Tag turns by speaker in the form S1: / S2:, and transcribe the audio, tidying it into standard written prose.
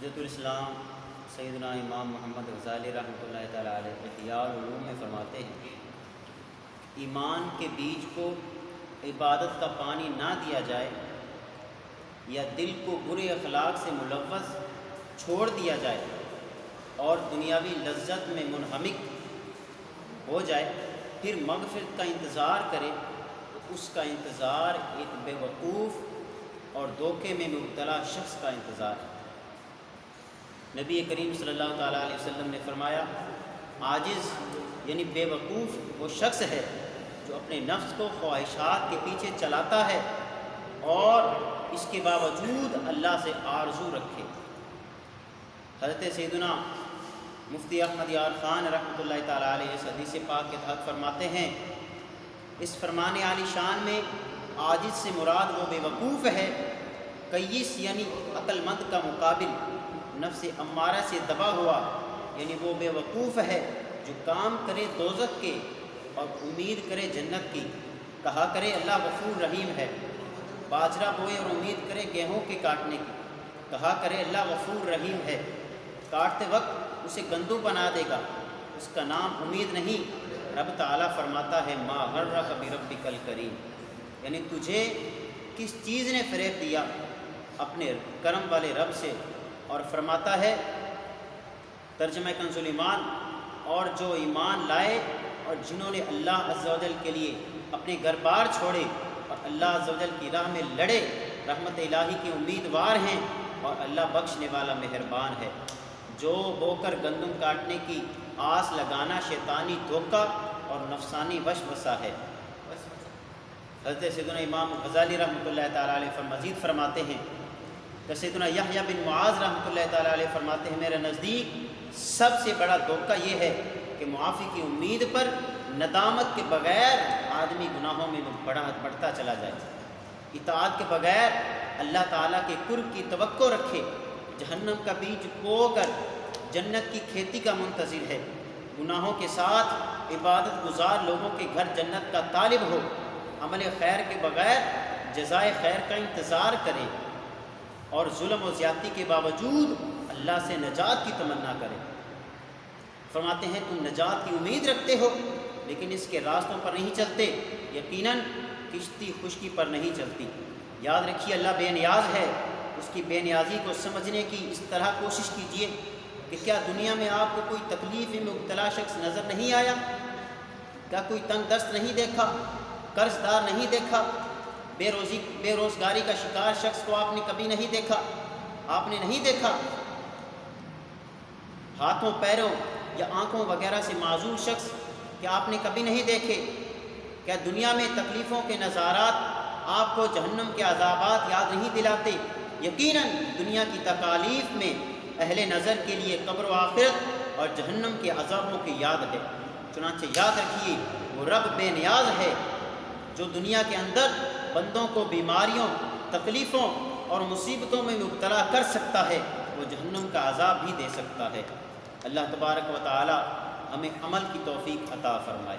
S1: حجت الاسلام سیدنا امام محمد غزالی رحمۃ اللہ تعالیٰ علیہ احیاء العلوم میں فرماتے ہیں، ایمان کے بیج کو عبادت کا پانی نہ دیا جائے یا دل کو برے اخلاق سے ملوث چھوڑ دیا جائے اور دنیاوی لذت میں منہمک ہو جائے، پھر مغفرت کا انتظار کرے تو اس کا انتظار ایک بے وقوف اور دھوکے میں مبتلا شخص کا انتظار ہے۔ نبی کریم صلی اللہ تعالیٰ علیہ وسلم نے فرمایا، عاجز یعنی بے وقوف وہ شخص ہے جو اپنے نفس کو خواہشات کے پیچھے چلاتا ہے اور اس کے باوجود اللہ سے آرزو رکھے۔ حضرت سیدنا مفتی احمد یار خان رحمۃ اللہ تعالیٰ علیہ اس حدیث پاک کے تحت فرماتے ہیں، اس فرمان عالی شان میں عاجز سے مراد وہ بے وقوف ہے، کیس یعنی عقل مند کا مقابل، نفس امارہ سے دبا ہوا یعنی وہ بے وقوف ہے جو کام کرے دوزخ کے اور امید کرے جنت کی، کہا کرے اللہ غفور رحیم ہے، باجرہ بوئے اور امید کرے گیہوں کے کاٹنے کی، کہا کرے اللہ غفور رحیم ہے، کاٹتے وقت اسے گندم بنا دے گا، اس کا نام امید نہیں۔ رب تعالیٰ فرماتا ہے، ما غرک بربک الکریم، یعنی تجھے کس چیز نے فریب دیا اپنے کرم والے رب سے، اور فرماتا ہے ترجمہ کنز الایمان، اور جو ایمان لائے اور جنہوں نے اللہ عز و جل کے لیے اپنے گھر بار چھوڑے اور اللہ عز و جل کی راہ میں لڑے، رحمت الہی کے امیدوار ہیں اور اللہ بخشنے والا مہربان ہے۔ جو بو کر گندم کاٹنے کی آس لگانا شیطانی دھوکہ اور نفسانی وسوسہ ہے۔ حضرت سیدنا امام غزالی رحمۃ اللہ تعالیٰ علیہ مزید فرماتے ہیں کہ سیدنا یحییٰ بن معاذ رحمۃ اللہ تعالیٰ علیہ فرماتے ہیں، میرے نزدیک سب سے بڑا دھوکہ یہ ہے کہ معافی کی امید پر ندامت کے بغیر آدمی گناہوں میں بڑھتا چلا جائے، اطاعت کے بغیر اللہ تعالیٰ کے قرب کی توقع رکھے، جہنم کا بیج بو کر جنت کی کھیتی کا منتظر ہے، گناہوں کے ساتھ عبادت گزار لوگوں کے گھر جنت کا طالب ہو، عمل خیر کے بغیر جزائے خیر کا انتظار کرے اور ظلم و زیادتی کے باوجود اللہ سے نجات کی تمنا کرے۔ فرماتے ہیں تم نجات کی امید رکھتے ہو لیکن اس کے راستوں پر نہیں چلتے، یقیناً کشتی خشکی پر نہیں چلتی۔ یاد رکھیے اللہ بے نیاز ہے، اس کی بے نیازی کو سمجھنے کی اس طرح کوشش کیجیے کہ کیا دنیا میں آپ کو کوئی تکلیف میں مبتلا شخص نظر نہیں آیا؟ کیا کوئی تنگ دست نہیں دیکھا؟ قرض دار نہیں دیکھا؟ بے روزگاری کا شکار شخص کو آپ نے کبھی نہیں دیکھا؟ آپ نے نہیں دیکھا ہاتھوں پیروں یا آنکھوں وغیرہ سے معذور شخص، کیا آپ نے کبھی نہیں دیکھے؟ کیا دنیا میں تکلیفوں کے نظارات آپ کو جہنم کے عذابات یاد نہیں دلاتے؟ یقیناً دنیا کی تکالیف میں اہل نظر کے لیے قبر و آخرت اور جہنم کے عذابوں کی یاد ہے۔ چنانچہ یاد رکھیے وہ رب بے نیاز ہے جو دنیا کے اندر بندوں کو بیماریوں، تکلیفوں اور مصیبتوں میں مبتلا کر سکتا ہے، وہ جہنم کا عذاب بھی دے سکتا ہے۔ اللہ تبارک و تعالی ہمیں عمل کی توفیق عطا فرمائے۔